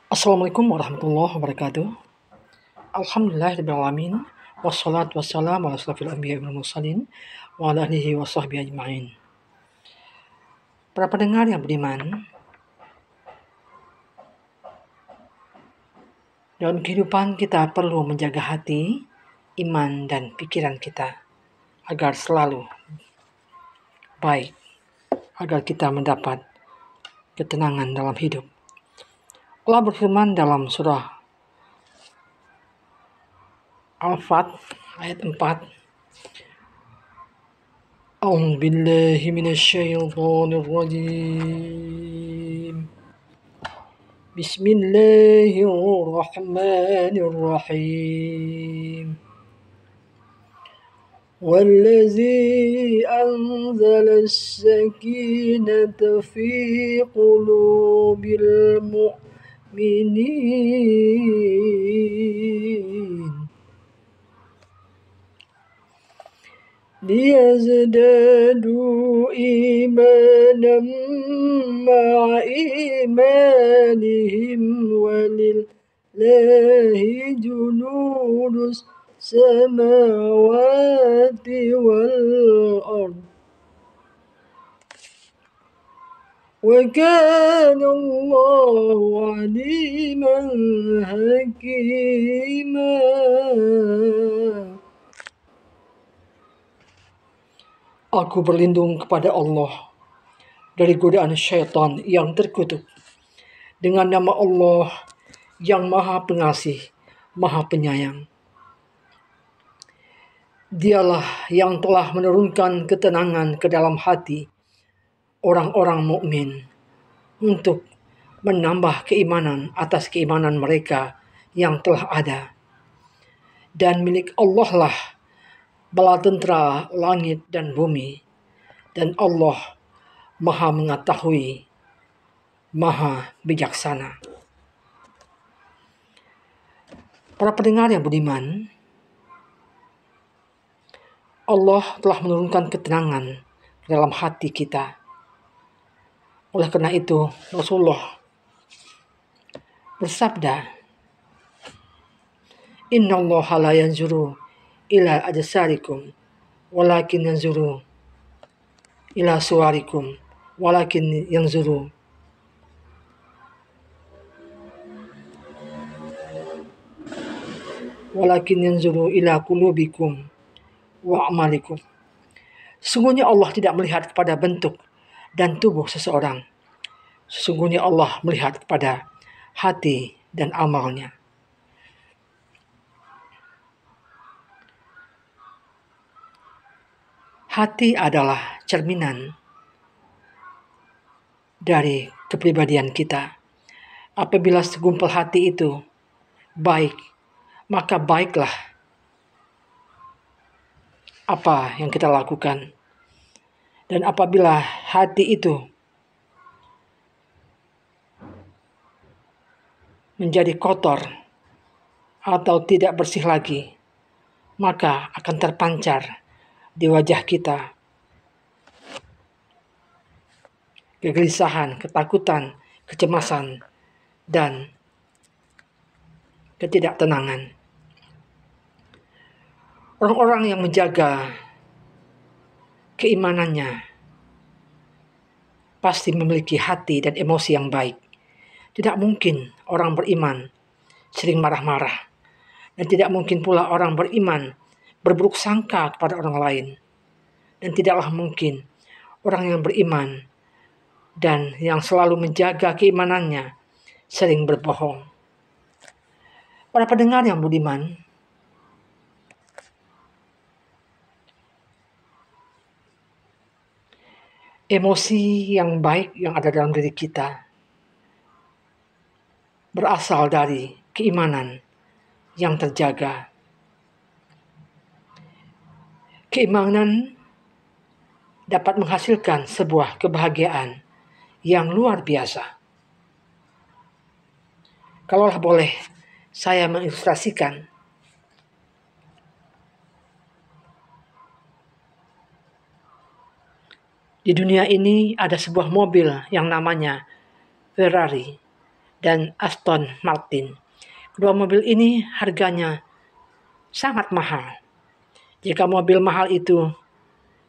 Assalamualaikum warahmatullahi wabarakatuh. Alhamdulillahirrahmanirrahim. Wassalatu wassalamu ala asrafil anbiya wal mursalin wa ala alihi wa sahbihi ajma'in. Para pendengar yang beriman, dalam kehidupan kita perlu menjaga hati, iman, dan pikiran kita agar selalu baik, agar kita mendapat ketenangan dalam hidup. Allah berfirman dalam surah Al-Fat ayat 4. A'udzu billahi minasyaitonir rajim. Bismillahirrahmanirrahim. والذي أنزل السكينة في قلوب المؤمنين ليزدادوا إيمانا مع إيمانهم ولله جنود السماوات والأرض وكان الله عليما حكيما. Aku berlindung kepada Allah dari godaan syaitan yang terkutuk. Dengan nama Allah yang Maha Pengasih, Maha Penyayang. Dialah yang telah menurunkan ketenangan ke dalam hati orang-orang mukmin untuk menambah keimanan atas keimanan mereka yang telah ada. Dan milik Allah lah bala tentera langit dan bumi, dan Allah Maha mengetahui, Maha bijaksana. Para pendengar yang budiman, Allah telah menurunkan ketenangan dalam hati kita. Oleh karena itu, Rasulullah bersabda, Inna Allah la yanzuru ila ajsarikum walakin yanzuru ila suwarikum walakin yanzuru ila qulubikum wa amalikum. Sesungguhnya Allah tidak melihat kepada bentuk dan tubuh seseorang. Sesungguhnya Allah melihat kepada hati dan amalnya. Hati adalah cerminan dari kepribadian kita. Apabila segumpal hati itu baik, maka baiklah apa yang kita lakukan. Dan apabila hati itu menjadi kotor atau tidak bersih lagi, maka akan terpancar di wajah kita kegelisahan, ketakutan, kecemasan, dan ketidaktenangan. Orang-orang yang menjaga keimanannya pasti memiliki hati dan emosi yang baik. Tidak mungkin orang beriman sering marah-marah, dan tidak mungkin pula orang beriman berburuk sangka kepada orang lain. Dan tidaklah mungkin orang yang beriman dan yang selalu menjaga keimanannya sering berbohong. Para pendengar yang budiman, emosi yang baik yang ada dalam diri kita berasal dari keimanan yang terjaga. Keimanan dapat menghasilkan sebuah kebahagiaan yang luar biasa. Kalaulah boleh saya mengilustrasikan, di dunia ini ada sebuah mobil yang namanya Ferrari. dan Aston Martin. Kedua mobil ini harganya sangat mahal. Jika mobil mahal itu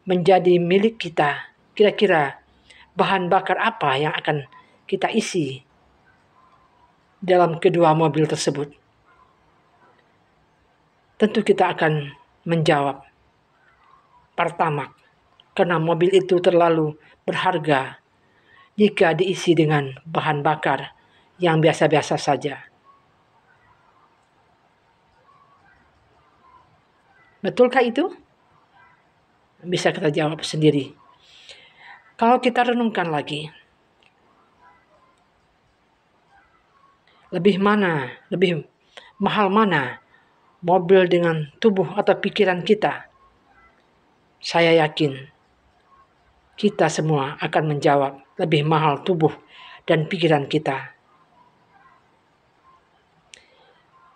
menjadi milik kita, kira-kira bahan bakar apa yang akan kita isi dalam kedua mobil tersebut? Tentu kita akan menjawab Pertamax, karena mobil itu terlalu berharga jika diisi dengan bahan bakar yang biasa-biasa saja. Betulkah itu? Bisa kita jawab sendiri. Kalau kita renungkan lagi, lebih mahal mana mobil dengan tubuh atau pikiran kita? Saya yakin kita semua akan menjawab lebih mahal tubuh dan pikiran kita.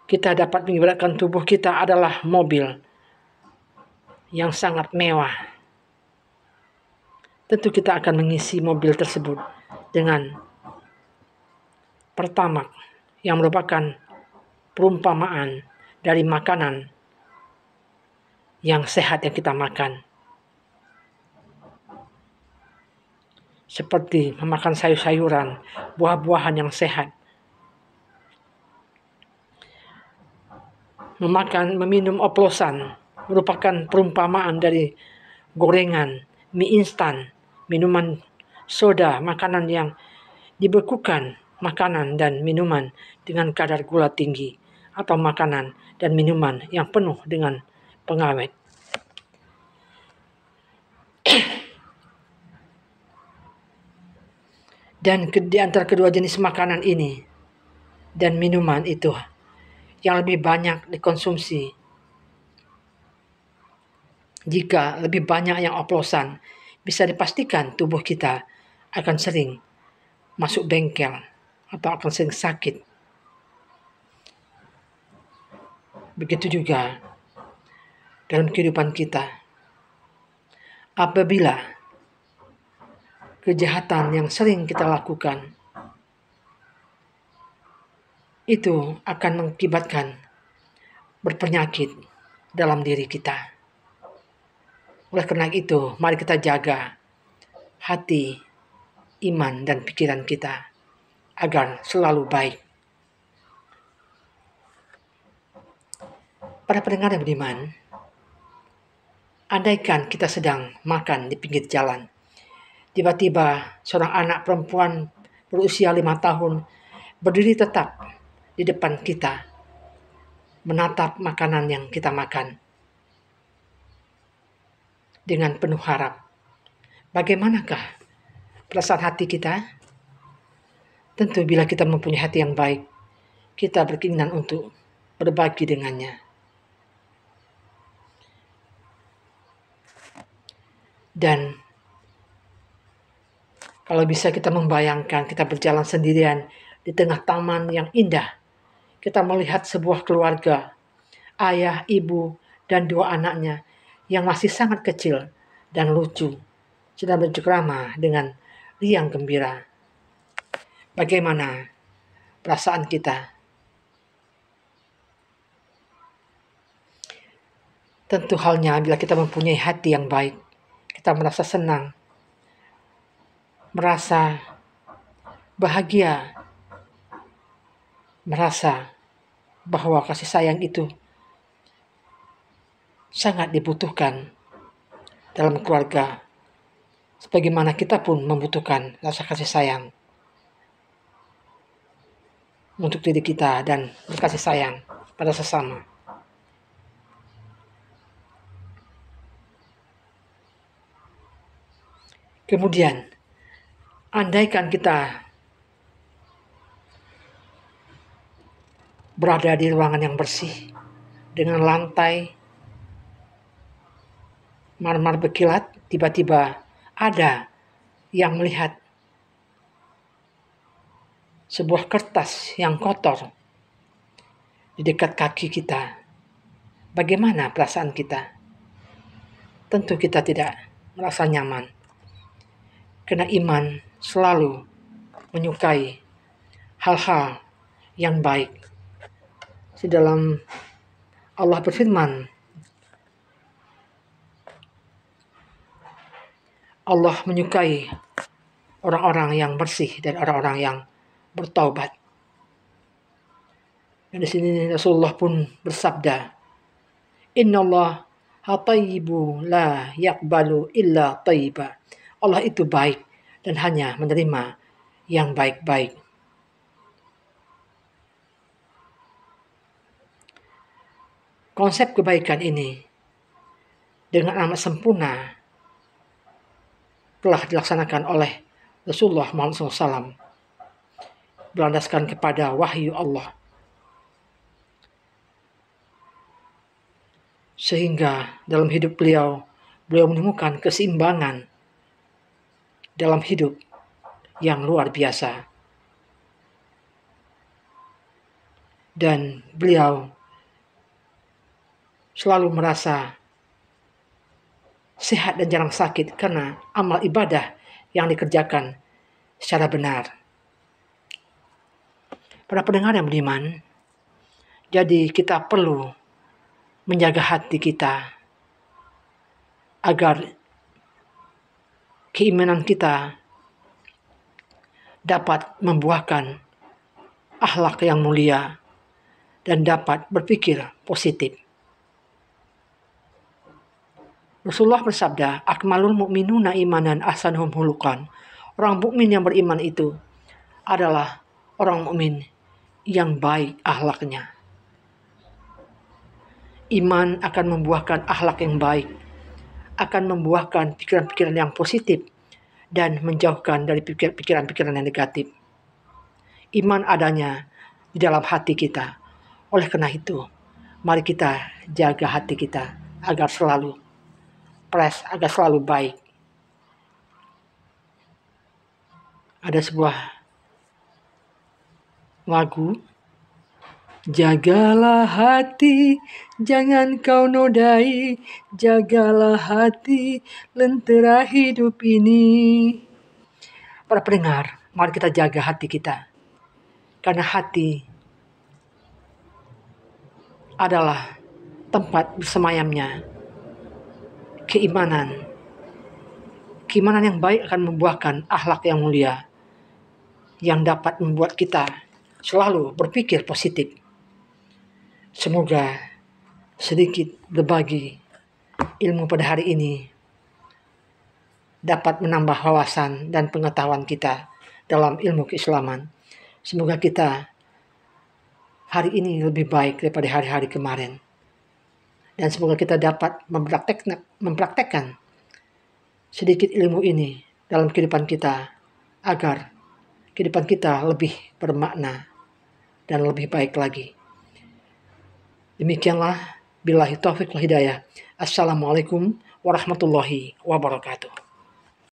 Kita dapat mengibaratkan tubuh kita adalah mobil yang sangat mewah. Tentu kita akan mengisi mobil tersebut dengan Pertamax yang merupakan perumpamaan dari makanan yang sehat yang kita makan. Seperti memakan sayur-sayuran, buah-buahan yang sehat. Meminum oplosan merupakan perumpamaan dari gorengan, mie instan, minuman soda, makanan yang dibekukan, makanan dan minuman dengan kadar gula tinggi, atau makanan dan minuman yang penuh dengan pengawet. Dan di antara kedua jenis makanan ini dan minuman itu, yang lebih banyak dikonsumsi, jika lebih banyak yang oplosan, bisa dipastikan tubuh kita akan sering masuk bengkel atau akan sering sakit. Begitu juga dalam kehidupan kita. Apabila kejahatan yang sering kita lakukan itu akan mengakibatkan berpenyakit dalam diri kita. Oleh karena itu, mari kita jaga hati, iman, dan pikiran kita agar selalu baik. Para pendengar yang beriman, andaikan kita sedang makan di pinggir jalan, tiba-tiba seorang anak perempuan berusia 5 tahun berdiri tetap di depan kita, menatap makanan yang kita makan dengan penuh harap. Bagaimanakah perasaan hati kita? Tentu bila kita mempunyai hati yang baik, kita berkeinginan untuk berbagi dengannya. Dan kalau bisa kita membayangkan kita berjalan sendirian di tengah taman yang indah, kita melihat sebuah keluarga, ayah, ibu, dan 2 anaknya yang masih sangat kecil dan lucu, sedang bercengkrama dengan riang gembira. Bagaimana perasaan kita? Tentu halnya bila kita mempunyai hati yang baik, kita merasa senang, merasa bahagia, merasa bahwa kasih sayang itu sangat dibutuhkan dalam keluarga, sebagaimana kita pun membutuhkan rasa kasih sayang untuk diri kita dan berkasih sayang pada sesama. Kemudian, andaikan kita berada di ruangan yang bersih dengan lantai marmer berkilat, tiba-tiba ada yang melihat sebuah kertas yang kotor di dekat kaki kita. Bagaimana perasaan kita? Tentu kita tidak merasa nyaman, karena iman selalu menyukai hal-hal yang baik. Di dalam Allah berfirman, Allah menyukai orang-orang yang bersih dan orang-orang yang bertaubat. Dan di sini Rasulullah pun bersabda, Innallaha thayyibu la yaqbalu illa thayyiba. Allah itu baik dan hanya menerima yang baik-baik. Konsep kebaikan ini dengan amat sempurna telah dilaksanakan oleh Rasulullah Muhammad SAW, berlandaskan kepada wahyu Allah. Sehingga dalam hidup beliau menemukan keseimbangan dalam hidup yang luar biasa. Dan beliau selalu merasa sehat dan jarang sakit karena amal ibadah yang dikerjakan secara benar. Para pendengar yang beriman, jadi kita perlu menjaga hati kita agar keimanan kita dapat membuahkan akhlak yang mulia dan dapat berpikir positif. Rasulullah bersabda, Akmalul mu'minuna imanan ahsanuhum hulukan. Orang mukmin yang beriman itu adalah orang mukmin yang baik akhlaknya. Iman akan membuahkan akhlak yang baik, akan membuahkan pikiran-pikiran yang positif, dan menjauhkan dari pikiran-pikiran yang negatif. Iman adanya di dalam hati kita. Oleh karena itu, mari kita jaga hati kita agar selalu fresh, agar selalu baik. Ada sebuah lagu, jagalah hati, jangan kau nodai, jagalah hati, lentera hidup ini. Para pendengar, mari kita jaga hati kita. Karena hati adalah tempat bersemayamnya keimanan. Keimanan yang baik akan membuahkan akhlak yang mulia, yang dapat membuat kita selalu berpikir positif. Semoga sedikit berbagi ilmu pada hari ini dapat menambah wawasan dan pengetahuan kita dalam ilmu keislaman. Semoga kita hari ini lebih baik daripada hari-hari kemarin. Dan semoga kita dapat mempraktekkan sedikit ilmu ini dalam kehidupan kita agar kehidupan kita lebih bermakna dan lebih baik lagi. Demikianlah, billahi taufiq wal hidayah. Assalamualaikum warahmatullahi wabarakatuh.